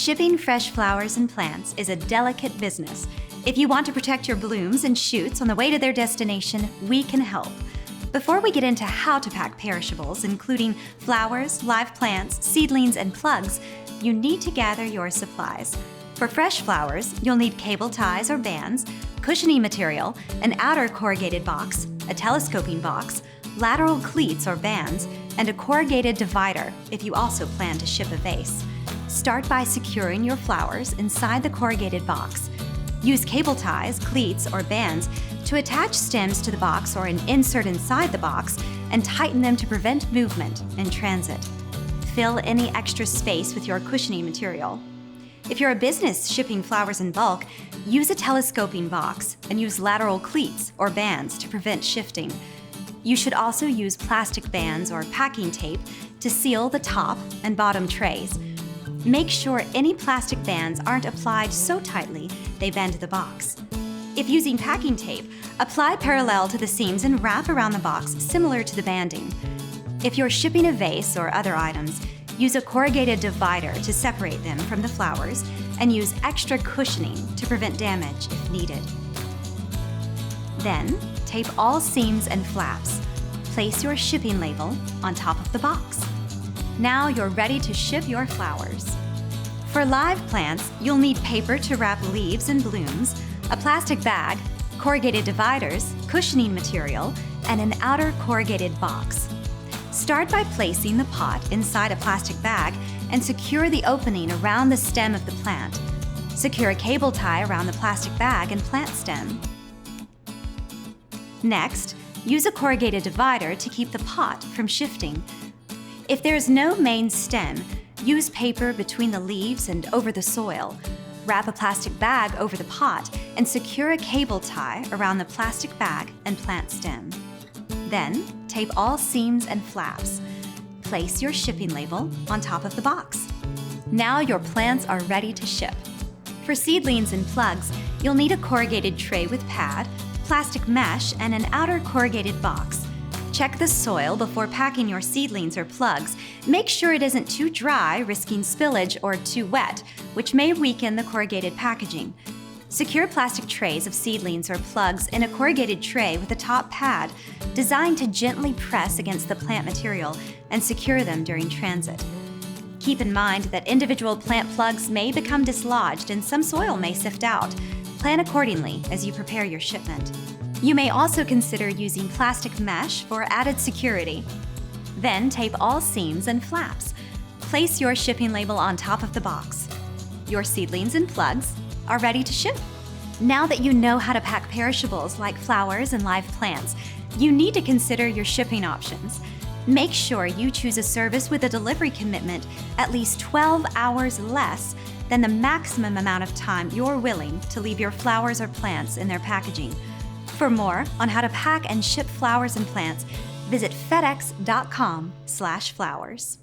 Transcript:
Shipping fresh flowers and plants is a delicate business. If you want to protect your blooms and shoots on the way to their destination, we can help. Before we get into how to pack perishables, including flowers, live plants, seedlings, and plugs, you need to gather your supplies. For fresh flowers, you'll need cable ties or bands, cushioning material, an outer corrugated box, a telescoping box, lateral cleats or bands, and a corrugated divider if you also plan to ship a vase. Start by securing your flowers inside the corrugated box. Use cable ties, cleats, or bands to attach stems to the box or an insert inside the box and tighten them to prevent movement in transit. Fill any extra space with your cushioning material. If you're a business shipping flowers in bulk, use a telescoping box and use lateral cleats or bands to prevent shifting. You should also use plastic bands or packing tape to seal the top and bottom trays. Make sure any plastic bands aren't applied so tightly they bend the box. If using packing tape, apply parallel to the seams and wrap around the box similar to the banding. If you're shipping a vase or other items, use a corrugated divider to separate them from the flowers and use extra cushioning to prevent damage if needed. Then, tape all seams and flaps. Place your shipping label on top of the box. Now you're ready to ship your flowers. For live plants, you'll need paper to wrap leaves and blooms, a plastic bag, corrugated dividers, cushioning material, and an outer corrugated box. Start by placing the pot inside a plastic bag and secure the opening around the stem of the plant. Secure a cable tie around the plastic bag and plant stem. Next, use a corrugated divider to keep the pot from shifting. If there's no main stem, use paper between the leaves and over the soil. Wrap a plastic bag over the pot and secure a cable tie around the plastic bag and plant stem. Then, tape all seams and flaps. Place your shipping label on top of the box. Now your plants are ready to ship. For seedlings and plugs, you'll need a corrugated tray with pad, plastic mesh, and an outer corrugated box. Check the soil before packing your seedlings or plugs. Make sure it isn't too dry, risking spillage, or too wet, which may weaken the corrugated packaging. Secure plastic trays of seedlings or plugs in a corrugated tray with a top pad designed to gently press against the plant material and secure them during transit. Keep in mind that individual plant plugs may become dislodged and some soil may sift out. Plan accordingly as you prepare your shipment. You may also consider using plastic mesh for added security. Then tape all seams and flaps. Place your shipping label on top of the box. Your seedlings and plugs are ready to ship. Now that you know how to pack perishables like flowers and live plants, you need to consider your shipping options. Make sure you choose a service with a delivery commitment at least 12 hours less than the maximum amount of time you're willing to leave your flowers or plants in their packaging. For more on how to pack and ship flowers and plants, visit fedex.com/flowers.